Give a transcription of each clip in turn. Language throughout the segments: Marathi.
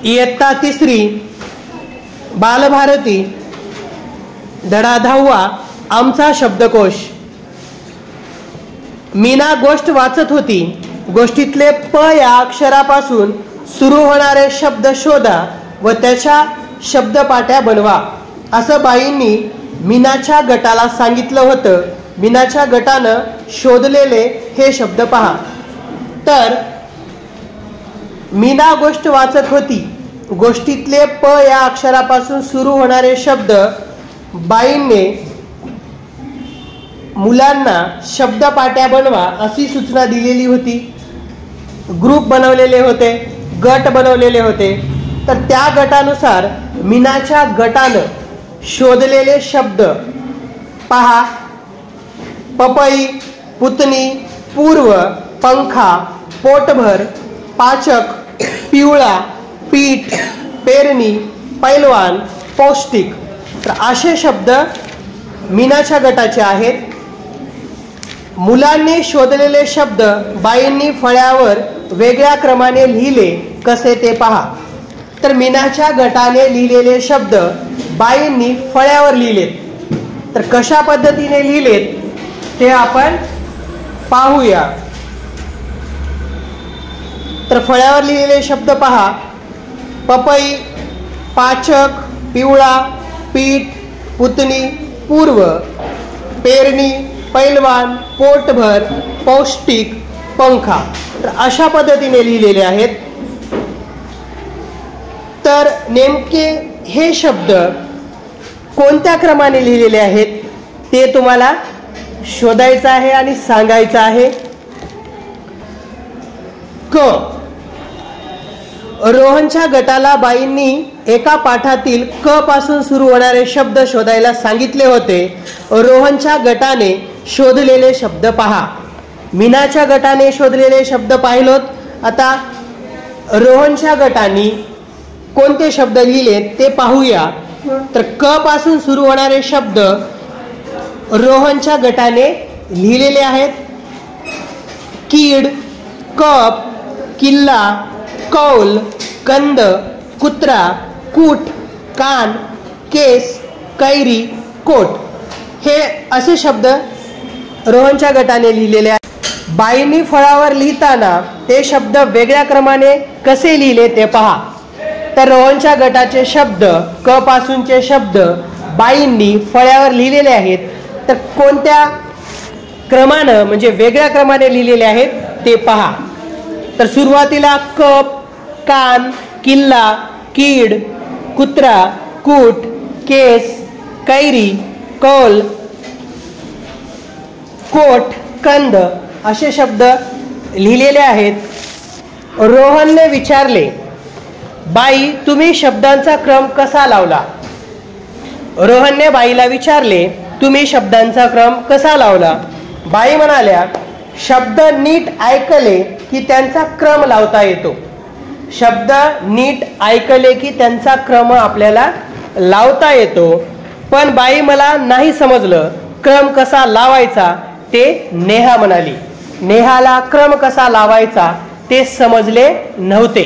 इयत्ता 3री बालभारती धडा 10वा आमचा शब्दकोश। मीना गोष्ट वाचत होती। गोष्टीतले प या अक्षरापासून सुरू होणारे शब्द शोधा व त्याच्या शब्दपाट्या बनवा असं बाईंनी मीनाच्या गटाला सांगितलं होतं। मीनाच्या गटानं शोधलेले हे शब्द पहा। तर मीना गोष्ट वाचत होती। गोष्टीतले प या अक्षरापासून सुरू होणारे शब्द बाईंनी मुलांना शब्दपाट्या बनवा अशी सूचना दिलेली होती। ग्रुप बनवलेले होते, गट बनवलेले होते। तर त्या गटानुसार मीनाच्या गटानं शोधलेले शब्द पहा। पपई, पुतणी, पूर्व, पंखा, पोटभर, पाचक, पिवळा, पीठ, पेरणी, पैलवान, पौष्टिक। तर असे शब्द मीनाच्या गटाचे आहेत। मुलांनी शोधलेले शब्द बाईंनी फळ्यावर वेगळ्या क्रमाने लिहिले कसे ते पहा। तर मीनाच्या गटाने लिहिलेले शब्द बाईंनी फळ्यावर लिहिलेत। तर कशा पद्धतीने लिहिलेत ते आपण पाहूया। तर फळ्यावर लिहिलेले शब्द पहा। पपई, पाचक, पिवळा, पीठ, पुतणी, पूर्व, पेरणी, पैलवान, पोटभर, पौष्टिक, पंखा। तर अशा पद्धतीने लिहिलेले आहेत। तर नेमके हे शब्द कोणत्या क्रमाने लिहिलेले आहेत ते तुम्हाला शोधायचं आहे आणि सांगायचं आहे। क रोहनच्या गटाला बाईंनी एका पाठातील क पासून सुरू होणारे शब्द शोधायला सांगितले होते। रोहनच्या गटाने शोधलेले शब्द पहा। मीनाच्या गटाने शोधलेले शब्द पाहिलोत। आता रोहनच्या गटाने कोणते शब्द लिहिले ते पाहूया। तर क पासून सुरू होणारे शब्द रोहनच्या गटाने लिहिलेले आहेत। कीड, कप, किल्ला, कौल, कंद, कुत्रा, कूट, कान, केस, कैरी, कोट हे असे शब्द रोहनच्या गटाने लिहिलेले आहेत। बाईंनी फळावर लिहिताना ते शब्द वेगळ्या क्रमाने कसे लिहिले ते पहा। तर रोहनच्या गटाचे शब्द क पासूनचे शब्द बाईंनी फळ्यावर लिहिलेले आहेत। तर कोणत्या क्रमाने म्हणजे वेगळ्या क्रमाने लिहिलेले आहेत ते पहा। तर सुरुवातीला कप, कान, किल्ला, कीड, कुत्रा, कूट, केस, कैरी, कौल, कोट, कंद असे शब्द लिहिलेले आहेत। रोहनने विचारले, बाई तुम्ही शब्दांचा क्रम कसा लावला? रोहनने बाईला विचारले, तुम्ही शब्दांचा क्रम कसा लावला? बाई म्हणाल्या, शब्द नीट ऐकले की त्यांचा क्रम लावता येतो। शब्द नीट ऐकले की त्यांचा क्रम आपल्याला लावता येतो। पण बाई मला नाही समजलं क्रम कसा लावायचा ते नेहा म्हणाली। नेहाला क्रम कसा लावायचा ते समजले नव्हते।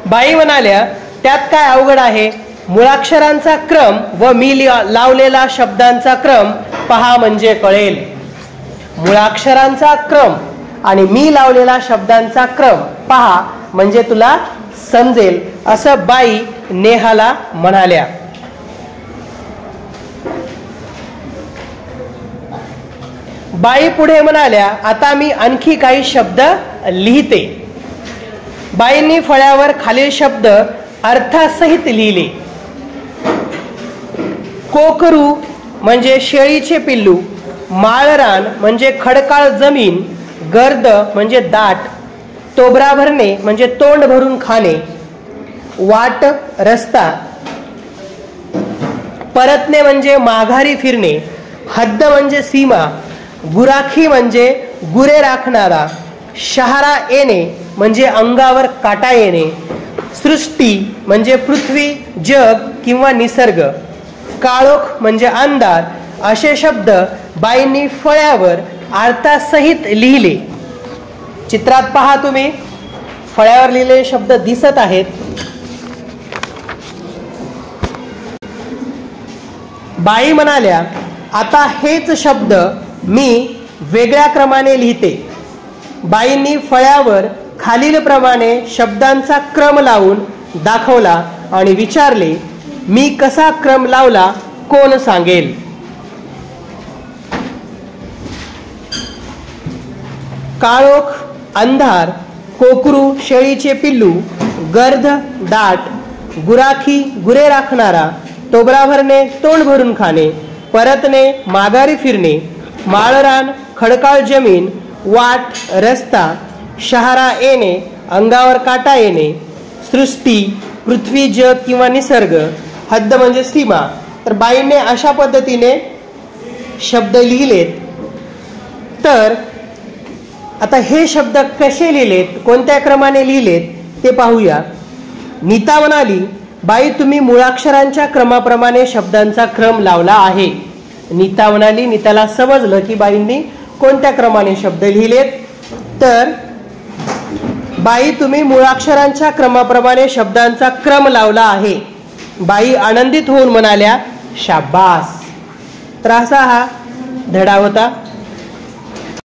बाई म्हणाल्या, त्यात काय अवघड आहे? मुळाक्षरांचा क्रम व मी लावलेला शब्दांचा क्रम पहा म्हणजे कळेल। मुळाक्षरांचा क्रम आणि मी लावलेला शब्दांचा क्रम पहा म्हणजे तुला समजेल असं बाई नेहाला म्हणाल्या। बाई पुढे म्हणाल्या, आता मी आणखी काही शब्द लिहिते। बाईंनी फळ्यावर खालील शब्द अर्थासहित लिहिले। कोकरू म्हणजे शेळीचे पिल्लू, माळरान म्हणजे खडकाळ जमीन, गर्द म्हणजे दाट, तोबरा भरणे म्हणजे तोंड भरून खाणे, वाट रस्ता, परतणे म्हणजे माघारी फिरणे, हद्द म्हणजे सीमा, गुराखी म्हणजे गुरे राखणारा, शहारा येणे म्हणजे अंगावर काटा येणे, सृष्टी म्हणजे पृथ्वी, जग किंवा निसर्ग, काळोख म्हणजे अंधार असे शब्द बाईंनी फळ्यावर अर्थासहित लिहिले। चित्रात पहा तुम्ही, फळ्यावर लिहिलेले शब्द दिसत आहेत. बाई म्हणाल्या, आता हेच शब्द मी वेगळ्या क्रमाने लिहिते. बाईंनी फळ्यावर खालीलप्रमाणे शब्दांचा क्रम लावून दाखवला आणि विचारले, मी कसा क्रम लावला कोण सांगेल? काळोख, अंधार, कोकरू, शेळीचे पिल्लू, गर्द, दाट, गुराखी, गुरे राखणारा, तोबरा भरणे, तोंड भरून खाणे, परतणे, माघारी फिरणे, माळरान, खडकाळ जमीन, वाट, रस्ता, शहारा येणे, अंगावर काटा येणे, सृष्टी, पृथ्वी, जग किंवा निसर्ग, हद्द म्हणजे सीमा. तर बाईंनी अशा पद्धतीने शब्द लिहिलेत. तर आता हे शब्द कसे लिहिलेत, कोणत्या क्रमाने लिहिलेत ते पाहूया. नीता म्हणाली, बाई तुम्ही मुळाक्षरांच्या क्रमाप्रमाणे शब्दांचा क्रम लावला आहे. नीता म्हणाली, नीताला समजलं की बाईंनी कोणत्या क्रमाने शब्द लिहिलेत. तर बाई तुम्ही मुळाक्षरांच्या क्रमाप्रमाणे शब्दांचा क्रम लावला आहे. बाई आनंदित होऊन म्हणाल्या, शाबास. तर असा हा धडा होता.